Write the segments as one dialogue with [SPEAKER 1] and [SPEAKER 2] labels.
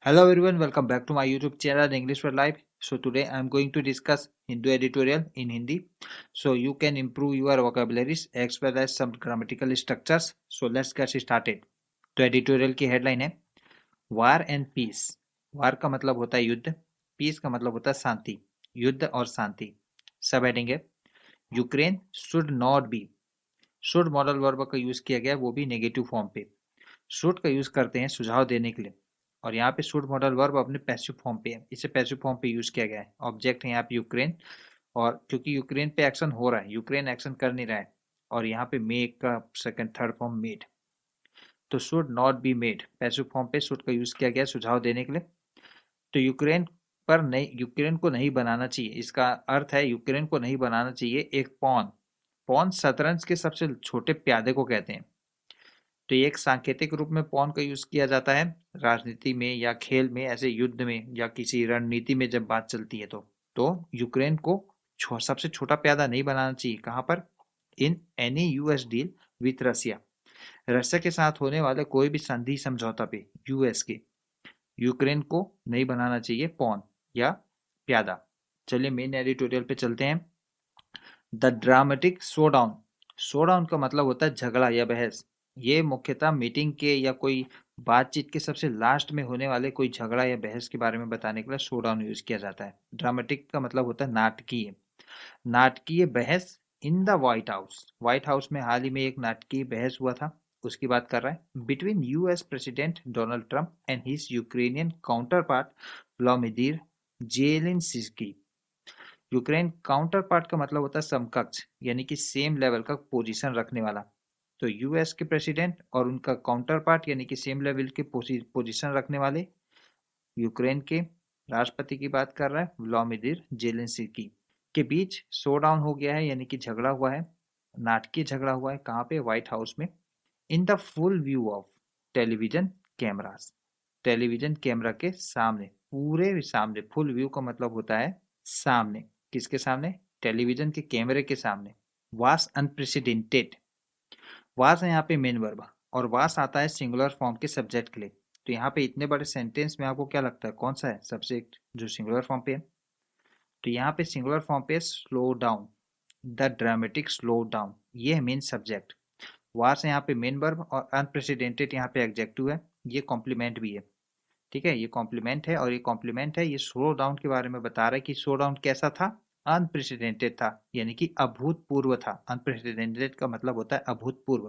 [SPEAKER 1] Hello everyone, welcome back to my YouTube channel English for Life. So today I am going to discuss Hindu editorial in Hindi. So you can improve your vocabularies as well as some grammatical structures. So let's get started. तो editorial की headline है war and piece. वार का मतलब होता है युद्ध, piece का मतलब होता है शांति, युद्ध और शांति। सब हेडिंग है Ukraine should not be. Should modal verb का यूज किया गया, वो भी नेगेटिव फॉर्म पे। शुड का यूज करते हैं सुझाव देने के लिए, और यहाँ पे शुड मॉडल वर्ब अपने पैसिव फॉर्म पे है, इसे पैसिव फॉर्म पे यूज किया गया है। ऑब्जेक्ट है यहाँ पे यूक्रेन, और क्योंकि यूक्रेन पे एक्शन हो रहा है, यूक्रेन एक्शन कर नहीं रहा है, और यहाँ पे मेक का सेकंड थर्ड फॉर्म मेड, तो should not be made passive form पे शुड का यूज किया गया सुझाव देने के लिए। तो यूक्रेन पर नहीं, यूक्रेन को नहीं बनाना चाहिए, इसका अर्थ है यूक्रेन को नहीं बनाना चाहिए एक पॉन। पॉन शतरंज के सबसे छोटे प्यादे को कहते हैं। तो ये एक सांकेतिक रूप में पॉन का यूज किया जाता है राजनीति में या खेल में, ऐसे युद्ध में या किसी रणनीति में जब बात चलती है तो यूक्रेन को सबसे छोटा प्यादा नहीं बनाना चाहिए। कहाँ पर? In any US deal with Russia. Russia के साथ होने वाले कोई भी संधि समझौता पे यूएस के यूक्रेन को नहीं बनाना चाहिए पॉन या प्यादा। चलिए मेन एडिटोरियल पे चलते हैं। The dramatic showdown. शोडाउन का मतलब होता है झगड़ा या बहस। ये मुख्यतः मीटिंग के या कोई बातचीत के सबसे लास्ट में होने वाले कोई झगड़ा या बहस के बारे में बताने के लिए शोडाउन यूज किया जाता है। ड्रामेटिक का मतलब होता है नाटकीय। नाटकीय बहस in the white house. White house में हाल ही में एक नाटकीय बहस हुआ था, उसकी बात कर रहा है। Between US president Donald Trump and his Ukrainian counter part Vladimir Zelensky. Ukraine counter part का मतलब होता है समकक्ष, यानी कि सेम लेवल का पोजीशन रखने वाला। तो यूएस के प्रेसिडेंट और उनका काउंटर पार्ट यानी कि सेम लेवल के पोजीशन रखने वाले यूक्रेन के राष्ट्रपति की बात कर रहा है, व्लादिमीर जेलेंस्की के बीच शो डाउन हो गया है, यानी कि झगड़ा हुआ है, नाटकीय झगड़ा हुआ है। कहाँ पे? व्हाइट हाउस में। In the full view of television cameras. Television camera के सामने, पूरे सामने। फुल व्यू का मतलब होता है सामने। किसके सामने? टेलीविजन के कैमरे के सामने। वास अनप्रेसिडेंटेड। वास है यहाँ पे मेन वर्ब, और वास आता है सिंगुलर फॉर्म के सब्जेक्ट के लिए। तो यहाँ पे इतने बड़े सेंटेंस में आपको क्या लगता है कौन सा है सब्जेक्ट जो सिंगुलर फॉर्म पे है? तो यहाँ पे सिंगुलर फॉर्म पे slow down, the dramatic slow down, ये है मेन सब्जेक्ट। वास है यहाँ पे मेन वर्ब, और अनप्रेसिडेंटेड यहाँ पे एडजेक्टिव है, ये कॉम्प्लीमेंट भी है। ठीक है, ये कॉम्प्लीमेंट है, और ये कॉम्प्लीमेंट है, ये स्लो डाउन के बारे में बता रहा है कि स्लो डाउन कैसा था? अनप्रेसिडेंटेड था, यानी कि अभूतपूर्व था। अनप्रेसिडेंटेड का मतलब होता है अभूतपूर्व।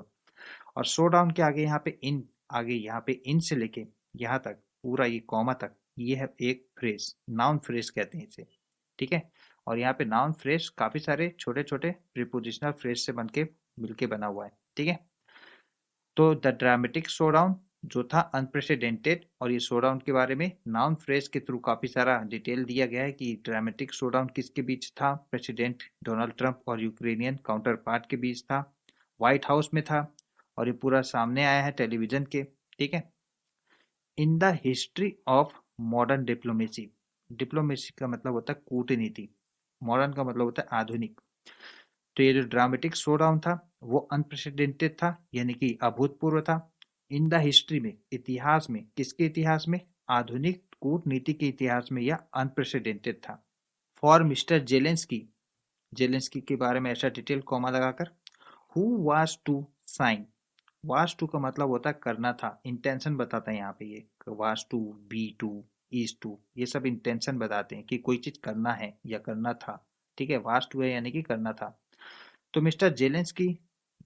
[SPEAKER 1] और स्लो डाउन के आगे यहाँ पे इन, आगे यहाँ पे इन से लेके यहाँ तक पूरा ये कॉमा तक, ये है एक फ्रेज, नाउन फ्रेज कहते हैं इसे। ठीक है, और यहाँ पे नाउन फ्रेज काफी सारे छोटे छोटे प्रीपोजिशनल फ्रेज से बन के मिलके बना हुआ है। ठीक है, तो द ड्रामेटिक शोडाउन जो था अनप्रेसिडेंटेड, और ये शोडाउन के बारे में नाउन फ्रेज के थ्रू काफी सारा डिटेल दिया गया है कि ड्रामेटिक शोडाउन किसके बीच था? प्रेसिडेंट डोनाल्ड ट्रंप और यूक्रेनियन काउंटर पार्ट के बीच था, व्हाइट हाउस में था, और ये पूरा सामने आया है टेलीविजन के। ठीक है, in the history of modern diplomacy. Diplomacy का मतलब होता है कूटनीति, मॉडर्न का मतलब होता है आधुनिक। तो ये जो ड्रामेटिक शो डाउन था वो अनप्रेसिडेंटेड था, यानी कि अभूतपूर्व था। इन द हिस्ट्री में, इतिहास में, किसके इतिहास में? आधुनिक कूटनीति के इतिहास में यह अनप्रेसिडेंटेड था। फॉर मिस्टर जेलेंस्की, जेलेंस्की के बारे में ऐसा डिटेल कॉमा लगाकर, who was to sign. Was to का मतलब होता है करना था, इंटेंशन बताता है यहाँ पे ये। Was to, be to, is to, ये सब इंटेंशन बताते हैं कि कोई चीज करना है या करना था। ठीक है, वाज टू है यानी कि करना था। तो मिस्टर जेलेंस्की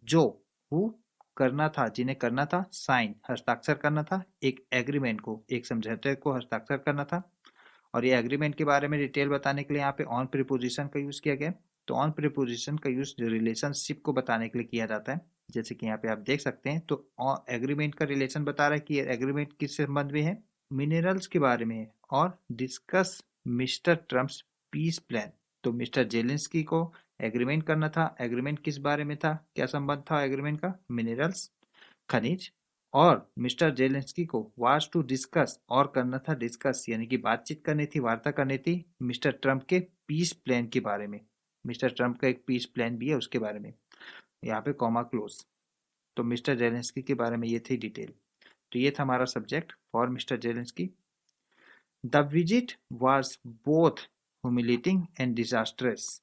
[SPEAKER 1] जो, हु करना था, जिन्हें करना था, साइन हस्ताक्षर करना था, एक एग्रीमेंट को, एक समझौते को हस्ताक्षर करना था। और ये एग्रीमेंट के बारे में डिटेल बताने के लिए यहाँ पे ऑन प्रीपोजिशन का यूज किया गया। तो ऑन प्रीपोजिशन का यूज रिलेशनशिप को बताने के लिए किया जाता है, जैसे कि यहाँ पे आप देख सकते हैं। तो एग्रीमेंट का रिलेशन बता रहा है कि एग्रीमेंट किस संबंध में है? मिनरल्स के बारे में है। और discuss mister Trump's peace plan. तो मिस्टर जेलेंस्की को एग्रीमेंट करना था, एग्रीमेंट किस बारे में था, क्या संबंध था एग्रीमेंट का? मिनरल्स, खनिज। और मिस्टर जेलेंस्की को वाज टू डिस्कस, और करना था डिस्कस, यानी कि बातचीत करनी थी, वार्ता करनी थी मिस्टर ट्रंप के पीस प्लान के बारे में। मिस्टर ट्रंप का एक पीस प्लान भी है, उसके बारे में। यहाँ पे कॉमा क्लोज। तो मिस्टर जेलेंस्की के बारे में ये थी डिटेल। तो ये था हमारा subject for mister Zelensky. The visit was both humiliating and disastrous.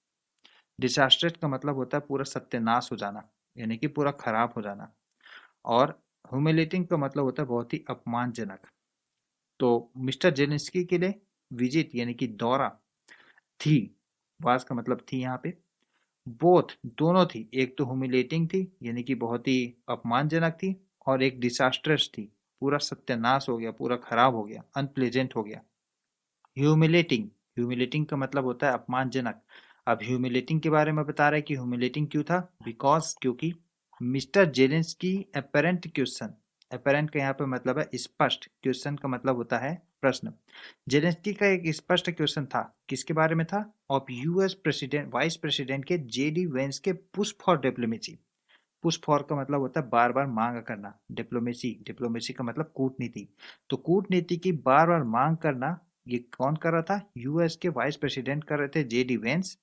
[SPEAKER 1] Disastrous का मतलब होता है पूरा सत्यानाश हो जाना, यानी कि पूरा खराब हो जाना, और ह्यूमिलेटिंग का मतलब होता है बहुत ही अपमानजनक। तो मिस्टर जेलेंस्की के लिए विजिट यानी कि दौरा थी, वास का मतलब थी यहाँ पे, बोथ दोनों थी, एक तो ह्यूमिलेटिंग थी यानी कि बहुत ही अपमानजनक थी, और एक डिसास्ट्रस थी, पूरा सत्यानाश हो गया, पूरा खराब हो गया, अनप्लेजेंट हो गया। ह्यूमिलेटिंग, ह्यूमिलेटिंग का मतलब होता है अपमानजनक। अब ह्यूमिलेटिंग के बारे में बता रहे हैं कि ह्यूमिलेटिंग क्यों था, बिकॉज क्योंकि mister Zelensky apparent question, apparent का यहाँ पे मतलब है स्पष्ट, क्वेश्चन का मतलब होता है प्रश्न। जेलेंस्की का एक स्पष्ट क्वेश्चन था, किसके बारे में था, of US president vice president के जेडी वेंस के push for diplomacy. Push for का मतलब होता है बार बार मांग करना, डिप्लोमेसी, डिप्लोमेसी का मतलब कूटनीति। तो कूटनीति की बार बार मांग करना, ये कौन कर रहा था, यूएस के वाइस प्रेसिडेंट कर रहे थे जेडी वेंस।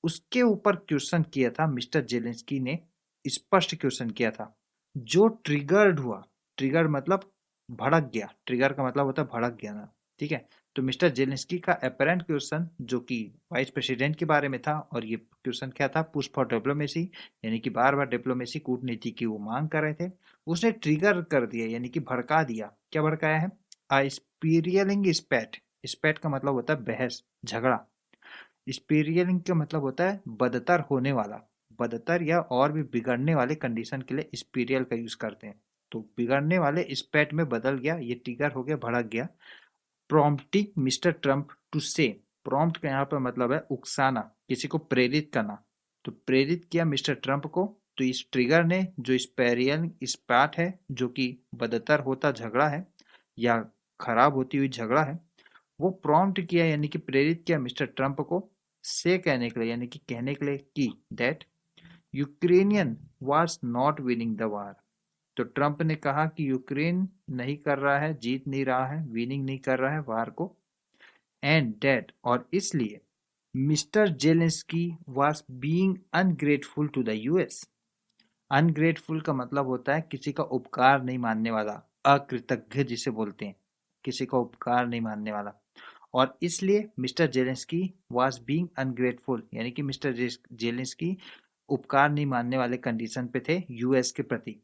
[SPEAKER 1] उसके ऊपर क्वेश्चन किया था मिस्टर जेलेंस्की ने, स्पष्ट क्वेश्चन किया था, जो ट्रिगर्ड हुआ, ट्रिगर मतलब भड़क गया, ट्रिगर का मतलब होता है भड़क गया ना, ठीक है। तो मिस्टर जेलेंस्की का अपेरेंट क्वेश्चन जो कि वाइस प्रेसिडेंट के बारे में था, और ये क्वेश्चन क्या था, पुश फॉर डिप्लोमेसी, यानी कि बार बार डिप्लोमेसी कूटनीति की वो मांग कर रहे थे। उसने ट्रिगर कर दिया यानी कि भड़का दिया, क्या भड़काया है, आ स्पीरियलिंग स्पैट, स्पैट का मतलब होता है बहस, झगड़ा। स्पीरियलिंग का मतलब होता है बदतर होने वाला, बदतर या और भी बिगड़ने वाले कंडीशन के लिए स्पीरियल का यूज करते हैं। तो बिगड़ने वाले स्पैट में बदल गया, ये ट्रिगर हो गया, भड़क गया। प्रॉम्प्टिंग मिस्टर ट्रम्प टू से, प्रॉम्प्ट का यहाँ पर मतलब है उकसाना, किसी को प्रेरित करना। तो प्रेरित किया मिस्टर ट्रम्प को, तो इस ट्रिगर ने, जो स्पेरियल स्पैट है, जो कि बदतर होता झगड़ा है या खराब होती हुई झगड़ा है, वो प्रॉम्प्ट किया यानी कि प्रेरित किया मिस्टर ट्रम्प को से कहने के लिए, यानी कि कहने के लिए कि that Ukrainian was not winning the war. तो ट्रम्प ने कहा कि यूक्रेन नहीं कर रहा है, जीत नहीं रहा है, विनिंग नहीं कर रहा है वार को, एंड दैट, और इसलिए mister Zelensky was being ungrateful to the US. Ungrateful का मतलब होता है किसी का उपकार नहीं मानने वाला, अकृतज्ञ जिसे बोलते हैं, किसी का उपकार नहीं मानने वाला। और इसलिए mister Zelensky was being ungrateful, यानी कि मिस्टर जेलेंस्की उपकार नहीं मानने वाले कंडीशन पे थे यूएस के प्रति।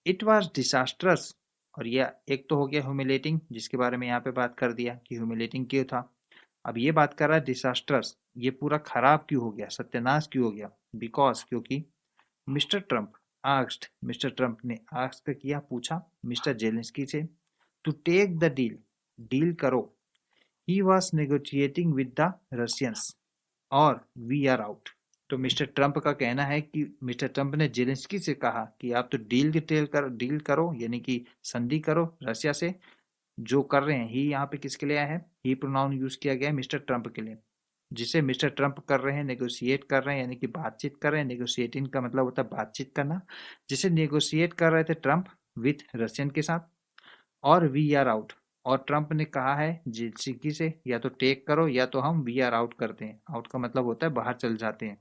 [SPEAKER 1] इट वाज डिसास्ट्रस, और यह एक तो हो गया ह्यूमिलेटिंग, जिसके बारे में यहाँ पे बात कर दिया कि ह्यूमिलेटिंग क्यों था। अब ये बात कर रहा है डिसास्ट्रस, ये पूरा खराब क्यों हो गया, सत्यानाश क्यों हो गया, बिकॉज क्योंकि mister Trump asked, mister Trump ने आस्क किया, पूछा मिस्टर जेलेंस्की से, to take the deal, deal करो। He was negotiating with the Russians और वी आर आउट। तो मिस्टर ट्रम्प का कहना है कि मिस्टर ट्रम्प ने जेलेंस्की से कहा कि आप तो डील करो यानी कि संधि करो रशिया से, जो कर रहे हैं, ही यहाँ पे किसके लिए आया है, ही प्रोनाउन यूज किया गया है मिस्टर ट्रम्प के लिए, जिसे मिस्टर ट्रम्प कर रहे हैं, नेगोशिएट कर रहे हैं यानी कि बातचीत कर रहे हैं, नेगोशिएटिंग का मतलब होता है बातचीत करना, जिसे नेगोशिएट कर रहे थे ट्रम्प विथ रशियन के साथ, और वी आर आउट। और ट्रम्प ने कहा है जेलेंस्की से या तो टेक करो या तो हम वी आर आउट करते हैं, आउट का मतलब होता है बाहर चल जाते हैं।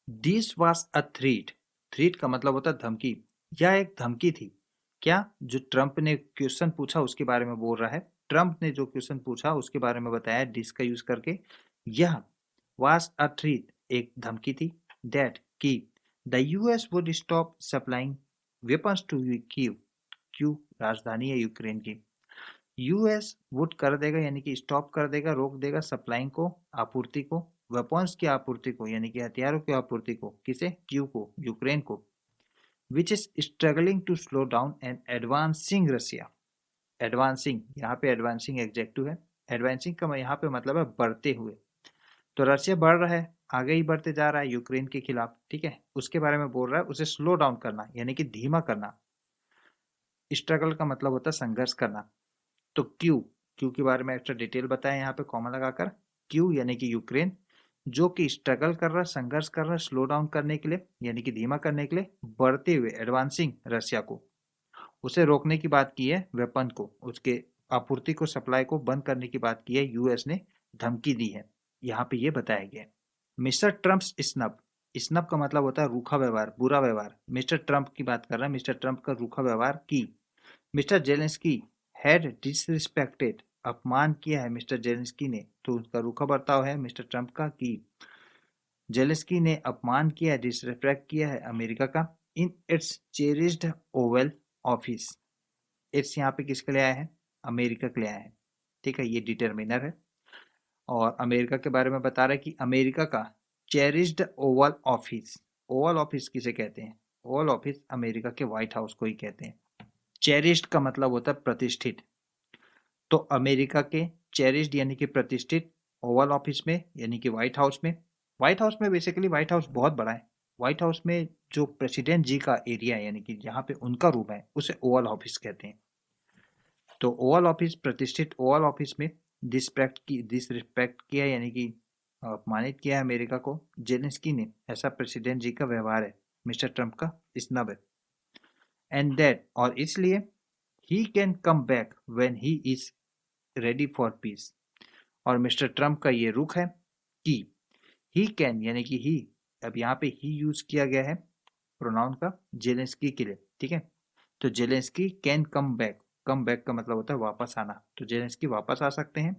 [SPEAKER 1] This was a threat, threat का मतलब होता है धमकी, यह एक धमकी थी। क्या, जो ट्रम्प ने क्वेश्चन पूछा उसके बारे में बोल रहा है, ट्रम्प ने जो क्वेश्चन पूछा उसके बारे में बताया दिस का यूज करके, यह वॉज अ थ्रीट, एक धमकी थी, दैट कि the US would stop supplying weapons to Kyiv, Kyiv राजधानी है यूक्रेन की, यूएस वुड कर देगा यानी कि स्टॉप कर देगा, रोक देगा, सप्लाइंग को, आपूर्ति को, वेपन्स की आपूर्ति को यानी कि हथियारों की आपूर्ति को, किसे, क्यू को, यूक्रेन को, which is struggling to slow down and advancing Russia. Advancing, यहाँ पे एडवांसिंग एडजेक्टिव है, एडवांसिंग का यहाँ पे मतलब है बढ़ते हुए। तो रशिया बढ़ रहा है, आगे ही बढ़ते जा रहा है यूक्रेन के खिलाफ, ठीक है, उसके बारे में बोल रहा है, उसे स्लो डाउन करना यानी कि धीमा करना। स्ट्रगल का मतलब होता है संघर्ष करना। तो क्यू, क्यू के बारे में एक्स्ट्रा डिटेल बताया यहाँ पे कॉमा लगाकर, क्यू यानी कि यूक्रेन, जो कि स्ट्रगल कर रहा है, संघर्ष कर रहा है, स्लो डाउन करने के लिए यानी कि धीमा करने के लिए, बढ़ते हुए एडवांसिंग रशिया को, उसे रोकने की बात की है, वेपन को, उसके आपूर्ति को, सप्लाई को बंद करने की बात की है, यूएस ने धमकी दी है, यहाँ पे ये बताया गया है। मिस्टर ट्रम्प स्नब, स्नब का मतलब होता है रूखा व्यवहार, बुरा व्यवहार, मिस्टर ट्रम्प की बात कर रहा है, मिस्टर ट्रम्प का रूखा व्यवहार की मिस्टर जेलेंस्की had disrespected अपमान किया है मिस्टर जेलेंस्की ने, तो उसका रूखा बर्ताव है मिस्टर ट्रंप का कि जेलेंस्की ने अपमान किया है, डिसरेस्पेक्ट किया है अमेरिका का in its cherished Oval office. It's यहाँ पे किसके लिए आया है? अमेरिका के लिए आया है। ठीक है, ये डिटर्मिनर है और अमेरिका के बारे में बता रहा है कि अमेरिका का cherished Oval office. Oval office किसे कहते हैं? ओवल ऑफिस अमेरिका के व्हाइट हाउस को ही कहते हैं। चेरिश्ड का मतलब होता है प्रतिष्ठित, तो अमेरिका के चेरिश्ड यानी कि प्रतिष्ठित ओवल ऑफिस में यानी कि व्हाइट हाउस में बेसिकली व्हाइट हाउस बहुत बड़ा है। व्हाइट हाउस में जो प्रेसिडेंट जी का एरिया है यानी कि जहाँ पे उनका रूम है उसे ओवल ऑफिस कहते हैं। तो ओवल ऑफिस, प्रतिष्ठित ओवल ऑफिस में डिसरिस्पेक्ट किया यानी कि अपमानित किया है अमेरिका को जेलेंस्की ने। ऐसा प्रेसिडेंट जी का व्यवहार है, मिस्टर ट्रंप का स्नब है। एंड दैट, और इसलिए he can come back when he is ready for piece. और मिस्टर ट्रंप का ये रुख है कि ही कैन यानी कि ही, अब यहाँ पे ही यूज किया गया है प्रोनाउन का जेलेंस्की के लिए। ठीक है, तो Zelensky can come back, come back का मतलब होता है वापस आना, तो जेलेंस्की वापस आ सकते हैं।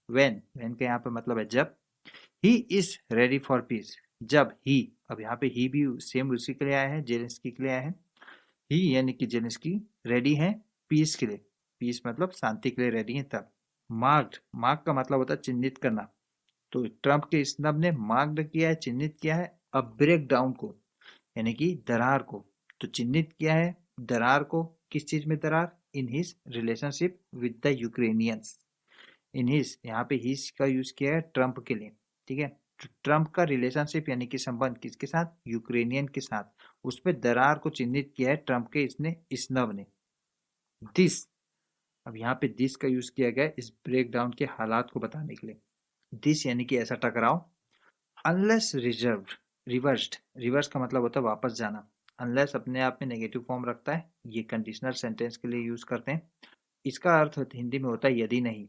[SPEAKER 1] व्हेन का यहाँ पे मतलब है जब। He is ready for piece, जब ही, अब यहाँ पे ही भी सेम उसी के लिए आया है, जेलेंस्की के लिए आया है। ही यानी कि जेलेंस्की रेडी है पीस के लिए, पीस मतलब शांति के लिए रेडी है तब। मार्क का मतलब होता है चिन्हित करना, तो ट्रंप के स्नब ने मार्क्ड किया है, चिन्हित किया है अ ब्रेक डाउन को यानी कि दरार को। तो चिन्हित किया है दरार को, किस चीज में दरार? In his relationship with the Ukrainians. In his, यहाँ पे हिज का यूज किया है ट्रंप के लिए। ठीक है, तो ट्रंप का रिलेशनशिप यानी कि संबंध किसके साथ? यूक्रेनियन के साथ। उसमें दरार को चिन्हित किया है ट्रंप के इसने स्नब ने। दिस, अब यहाँ पे दिस का यूज किया गया है इस ब्रेक डाउन के हालात को बताने के लिए। दिस यानी कि ऐसा टकराव। अनलेस रिजर्व्ड, रिवर्स्ड, रिवर्स का मतलब होता है वापस जाना। अनलेस अपने आप में नेगेटिव फॉर्म रखता है, ये कंडीशनल सेंटेंस के लिए यूज करते हैं। इसका अर्थ हिंदी में होता है यदि नहीं।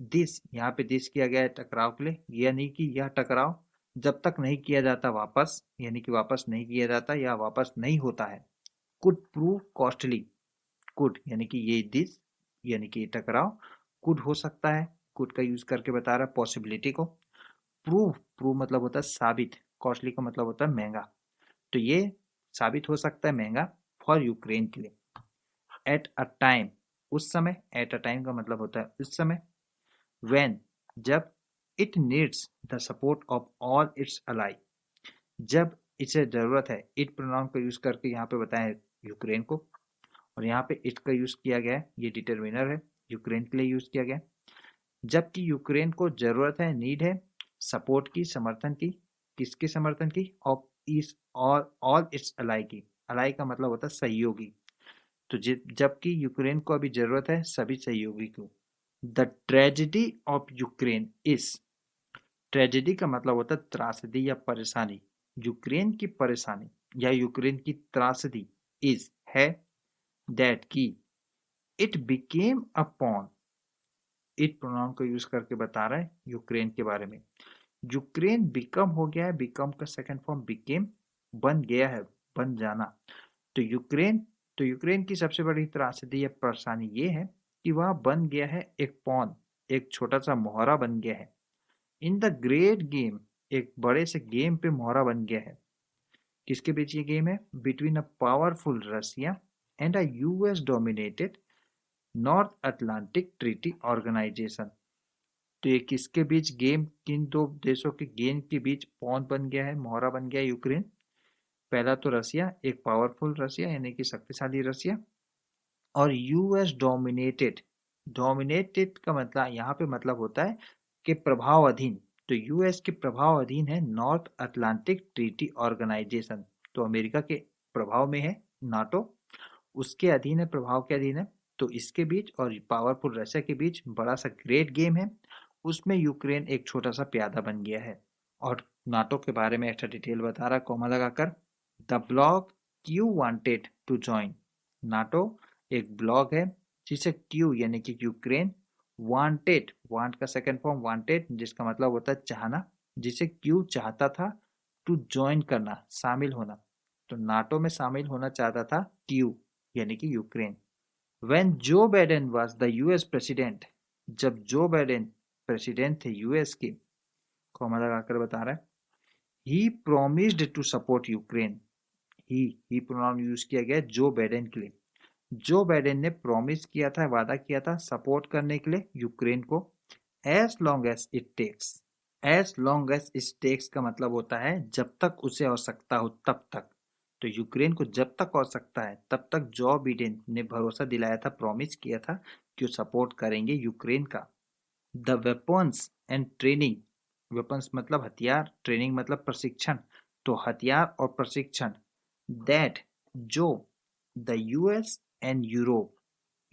[SPEAKER 1] दिस, यहाँ पे दिस किया गया है टकराव के लिए, यानी कि यह टकराव जब तक नहीं किया जाता वापस, यानी कि वापस नहीं किया जाता या वापस नहीं होता है, कुड प्रूव कॉस्टली। कुड यानी कि ये दिस यानी कि टकराव कुड हो सकता है, कुड का यूज करके बता रहा है पॉसिबिलिटी को। प्रूव मतलब होता है साबित, कॉस्टली का मतलब होता है महंगा, तो ये साबित हो सकता है महंगा फॉर यूक्रेन के लिए। एट अ टाइम, उस समय, एट अ टाइम का मतलब होता है उस समय। व्हेन, जब। It needs the support of all its ally, जब इसे जरूरत है। इट प्रोनाउन का यूज करके यहाँ पे बताया है यूक्रेन को, और यहाँ पे इट का यूज किया गया है, ये डिटर्मिनर है, यूक्रेन के लिए यूज किया गया है। जबकि यूक्रेन को जरूरत है, नीड है सपोर्ट की, समर्थन की। किसके समर्थन की? ऑफ इस और ऑल इट्स अलाई की। अलाई का मतलब होता है सहयोगी, तो जबकि यूक्रेन को अभी जरूरत है सभी सहयोगी को। The tragedy of Ukraine is, tragedy का मतलब होता है त्रासदी या परेशानी। यूक्रेन की परेशानी या यूक्रेन की त्रासदी इज है दैट की it became upon, it pronoun को यूज करके बता रहा है यूक्रेन के बारे में। यूक्रेन बिकम हो गया है, बिकम का सेकंड फॉर्म बिकेम, बन गया है, बन जाना। तो यूक्रेन की सबसे बड़ी त्रासदी या परेशानी ये है कि वह बन गया है एक पॉन, एक छोटा सा मोहरा बन गया है। इन द ग्रेट गेम, एक बड़े से गेम पे मोहरा बन गया है। किसके बीच ये गेम है? Between a powerful Russia and a US dominated North Atlantic Treaty Organization. तो ये किसके बीच गेम, किन दो देशों के गेम के बीच पॉन बन गया है, मोहरा बन गया है यूक्रेन? पहला तो रसिया, एक पावरफुल रसिया यानी कि शक्तिशाली रसिया, और यूएस डोमिनेटेड। डोमिनेटेड का मतलब यहाँ पे मतलब होता है कि प्रभाव अधीन, तो यूएस के प्रभाव अधीन है नॉर्थ अटलांटिक ट्रीटी ऑर्गेनाइजेशन। तो अमेरिका के प्रभाव में है नाटो, उसके अधीन है, प्रभाव के अधीन है। तो इसके बीच और पावरफुल रशिया के बीच बड़ा सा ग्रेट गेम है, उसमें यूक्रेन एक छोटा सा प्यादा बन गया है। और नाटो के बारे में एक्स्ट्रा डिटेल बता रहा कोमा लगाकर। The bloc Kyiv wanted to join, NATO एक ब्लॉग है जिसे क्यू यानी कि यूक्रेन, वांटेड, वांट का सेकंड फॉर्म वांटेड जिसका मतलब होता है चाहना, जिसे क्यू चाहता था टू ज्वाइन करना, शामिल होना। तो नाटो में शामिल होना चाहता था क्यू यानी कि Ukraine. When Joe Biden was the US president, जब जो बाइडेन प्रेसिडेंट थे यूएस के, कॉमा लगाकर बता रहा है, he promised to support Ukraine. He pronoun use किया गया जो बाइडेन के लिए। जो बाइडेन ने प्रॉमिस किया था, वादा किया था सपोर्ट करने के लिए यूक्रेन को, as long as it takes. As long as it takes का मतलब होता है जब तक उसे आवश्यकता हो तब तक। तो यूक्रेन को जब तक आवश्यकता है तब तक जो बाइडेन ने भरोसा दिलाया था, प्रॉमिस किया था कि वो सपोर्ट करेंगे यूक्रेन का। The weapons and training, weapons मतलब हथियार, ट्रेनिंग मतलब प्रशिक्षण, तो हथियार और प्रशिक्षण, दैट जो the US and Europe,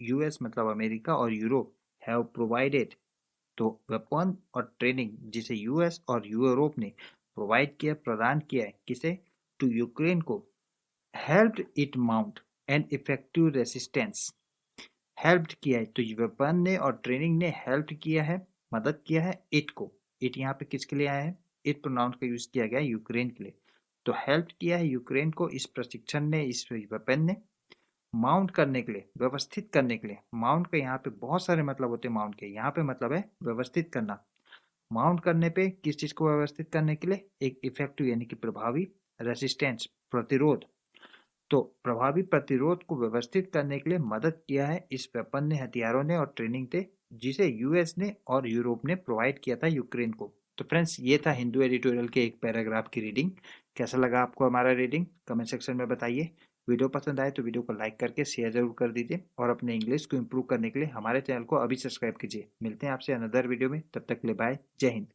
[SPEAKER 1] US मतलब अमेरिका और यूरोप, हैव प्रोवाइडेड, तो वेपन और ट्रेनिंग जिसे यूएस और यूरोप ने प्रोवाइड किया, प्रदान किया है, किसे, टू यूक्रेन को, helped it mount an effective resistance. Helped किया है तो वेपन ने और ट्रेनिंग ने हेल्प किया है, मदद किया है इट को। इट यहाँ पे किसके लिए आया है, इट प्रोनाउन का यूज किया गया है यूक्रेन के लिए। तो हेल्प किया है यूक्रेन को इस प्रशिक्षण ने, इस वेपन ने, माउंट करने के लिए, व्यवस्थित करने के लिए। माउंट का यहाँ पे बहुत सारे मतलब होते हैं माउंट के, यहाँ पे मतलब है व्यवस्थित करना। माउंट करने पे किस चीज को व्यवस्थित करने के लिए, एक इफेक्टिव यानी कि प्रभावी, रेसिस्टेंस प्रतिरोध, तो प्रभावी प्रतिरोध को व्यवस्थित करने के लिए मदद किया है इस वेपन ने, हथियारों ने और ट्रेनिंग थे, जिसे यूएस ने और यूरोप ने प्रोवाइड किया था यूक्रेन को। तो फ्रेंड्स ये था हिंदू एडिटोरियल के एक पैराग्राफ की रीडिंग। कैसा लगा आपको हमारा रीडिंग, कमेंट सेक्शन में बताइए। वीडियो पसंद आए तो वीडियो को लाइक करके शेयर जरूर कर दीजिए, और अपने इंग्लिश को इम्प्रूव करने के लिए हमारे चैनल को अभी सब्सक्राइब कीजिए। मिलते हैं आपसे अनदर वीडियो में, तब तक के लिए बाय, जय हिंद।